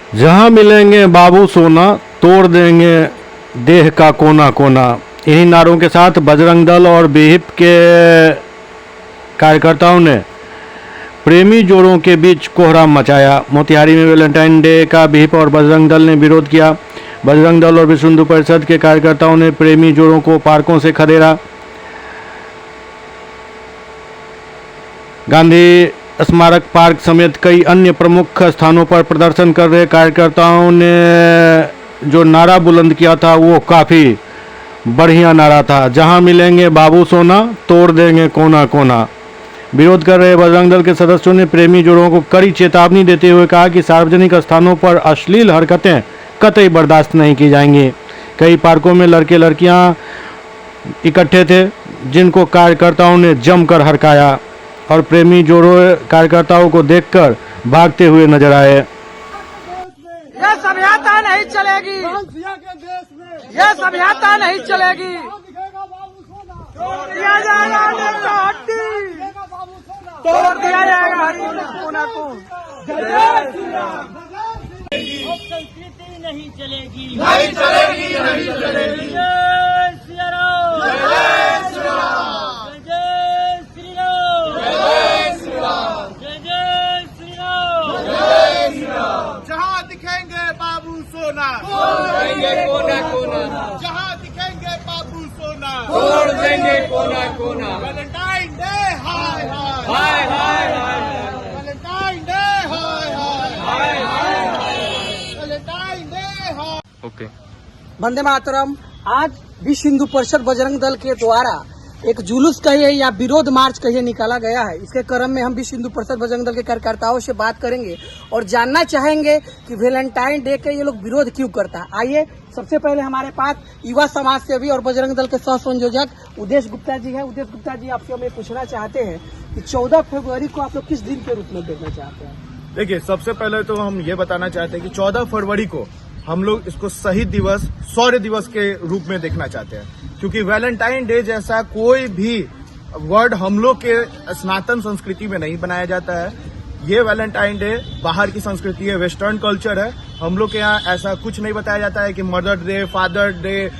जहाँ मिलेंगे बाबू सोना तोड़ देंगे देह का कोना कोना। इन्हीं नारों के साथ बजरंग दल और विहिप के कार्यकर्ताओं ने प्रेमी जोड़ों के बीच कोहराम मचाया। मोतिहारी में वैलेंटाइन डे का विहिप और बजरंग दल ने विरोध किया। बजरंग दल और विश्व हिंदू परिषद के कार्यकर्ताओं ने प्रेमी जोड़ों को पार्कों से खदेड़ा। गांधी स्मारक पार्क समेत कई अन्य प्रमुख स्थानों पर प्रदर्शन कर रहे कार्यकर्ताओं ने जो नारा बुलंद किया था वो काफ़ी बढ़िया नारा था। जहां मिलेंगे बाबू सोना तोड़ देंगे कोना कोना। विरोध कर रहे बजरंग दल के सदस्यों ने प्रेमी जोड़ों को कड़ी चेतावनी देते हुए कहा कि सार्वजनिक स्थानों पर अश्लील हरकतें कतई बर्दाश्त नहीं की जाएंगी। कई पार्कों में लड़के लड़कियां इकट्ठे थे जिनको कार्यकर्ताओं ने जमकर हरकाया और प्रेमी जोड़ों कार्यकर्ताओं को देखकर भागते हुए नजर आए। ये सभ्यता नहीं चलेगी, ये सभ्यता नहीं चलेगी। तोड़ दिया जाएगा हड्डी, तोड़ दिया जाएगा कोना को। संस्कृति नहीं चलेगी, नहीं चलेगी, नहीं चलेगी। जय श्री राम, जय श्री राम, जय श्री राम, जय श्री राम, जय जय श्री राम, जय श्री राम। जहाँ दिखेंगे बाबू सोना तोड़ देंगे कोना कोना, जहाँ दिखेंगे बाबू सोना तोड़ देंगे कोना कोना। वैलेंटाइन डे हाय हाय हाय हाय हाय वैलेंटाइन डे हाय हाय हाय हाय। वैलेंटाइन डे हाय। वंदे मातरम। आज विश्व हिंदू परिषद बजरंग दल के द्वारा एक जुलूस कहिए या विरोध मार्च कहिए निकाला गया है। इसके क्रम में हम विश्व हिंदू परिषद बजरंग दल के कार्यकर्ताओं से बात करेंगे और जानना चाहेंगे कि वैलेंटाइन डे के ये लोग विरोध क्यों करता है। आइए, सबसे पहले हमारे पास युवा समाज सेवी और बजरंग दल के सह संयोजक उदेश गुप्ता जी है। उदेश गुप्ता जी, आपसे हम ये पूछना चाहते हैं कि 14 फरवरी को आप लोग किस दिन के रूप में देखना चाहते हैं? देखिए, सबसे पहले तो हम ये बताना चाहते हैं कि 14 फरवरी को हम लोग इसको शहीद दिवस, शौर्य दिवस के रूप में देखना चाहते हैं, क्योंकि वैलेंटाइन डे जैसा कोई भी वर्ड हम लोग के सनातन संस्कृति में नहीं बनाया जाता है। ये वैलेंटाइन डे बाहर की संस्कृति है, वेस्टर्न कल्चर है। हम लोग के यहाँ ऐसा कुछ नहीं बताया जाता है कि mother day, father day,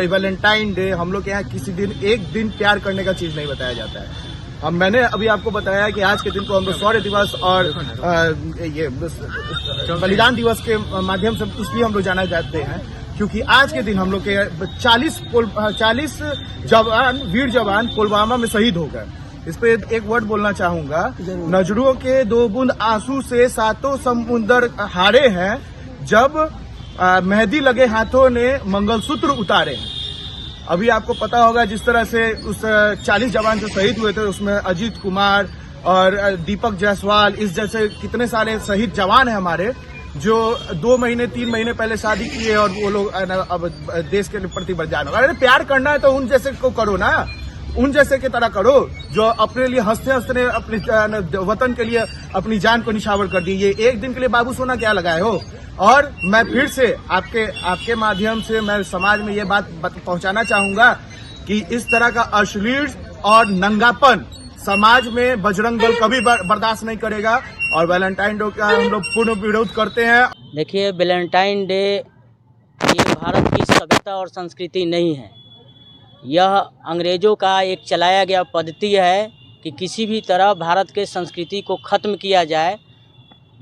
Valentine day. हम लोग के यहाँ किसी दिन एक दिन प्यार करने का चीज नहीं बताया जाता है। अब मैंने अभी आपको बताया कि आज के दिन को हम लोग शौर्य दिवस और ये बलिदान दिवस के माध्यम से इसलिए हम लोग जाना चाहते हैं क्योंकि आज के दिन हम लोग के 40 जवान, वीर जवान पुलवामा में शहीद हो गए। इस पे एक वर्ड बोलना चाहूंगा, नजरों के 2 बूंद आंसू से 7 समुंदर हारे हैं, जब मेहंदी लगे हाथों ने मंगलसूत्र उतारे हैं। अभी आपको पता होगा जिस तरह से उस 40 जवान जो शहीद हुए थे उसमें अजीत कुमार और दीपक जायसवाल इस जैसे कितने सारे शहीद जवान हैं हमारे, जो 2 महीने 3 महीने पहले शादी किए और वो लोग अब देश के प्रति बलिदान हो। अरे प्यार करना है तो उन जैसे को करो ना, उन जैसे की तरह करो जो अपने लिए हंसते हंसते अपने वतन के लिए अपनी जान को निछावर कर दी। ये एक दिन के लिए बाबू सोना क्या लगाए हो। और मैं फिर से आपके माध्यम से मैं समाज में ये बात पहुंचाना चाहूंगा कि इस तरह का अश्लील और नंगापन समाज में बजरंग दल कभी बर्दाश्त नहीं करेगा और वैलेंटाइन डे का हम लोग पूर्ण विरोध करते हैं। देखिए, वैलेंटाइन डे ये भारत की सभ्यता और संस्कृति नहीं है। यह अंग्रेजों का एक चलाया गया पद्धति है कि किसी भी तरह भारत के संस्कृति को ख़त्म किया जाए।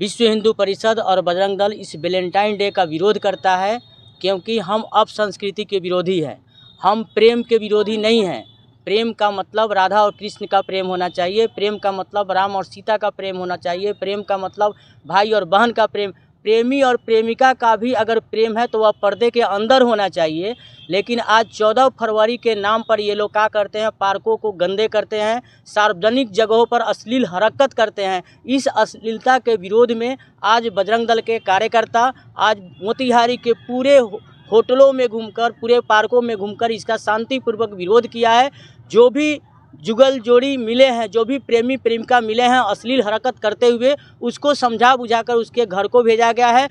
विश्व हिंदू परिषद और बजरंग दल इस वैलेंटाइन डे का विरोध करता है क्योंकि हम अपसंस्कृति के विरोधी हैं। हम प्रेम के विरोधी नहीं हैं। प्रेम का मतलब राधा और कृष्ण का प्रेम होना चाहिए। प्रेम का मतलब राम और सीता का प्रेम होना चाहिए। प्रेम का मतलब भाई और बहन का प्रेम। प्रेमी और प्रेमिका का भी अगर प्रेम है तो वह पर्दे के अंदर होना चाहिए। लेकिन आज 14 फरवरी के नाम पर ये लोग क्या करते हैं, पार्कों को गंदे करते हैं, सार्वजनिक जगहों पर अश्लील हरकत करते हैं। इस अश्लीलता के विरोध में आज बजरंग दल के कार्यकर्ता आज मोतिहारी के पूरे होटलों में घूमकर, पूरे पार्कों में घूमकर इसका शांतिपूर्वक विरोध किया है। जो भी जुगल जोड़ी मिले हैं, जो भी प्रेमी प्रेमिका मिले हैं अश्लील हरकत करते हुए, उसको समझा बुझाकर उसके घर को भेजा गया है।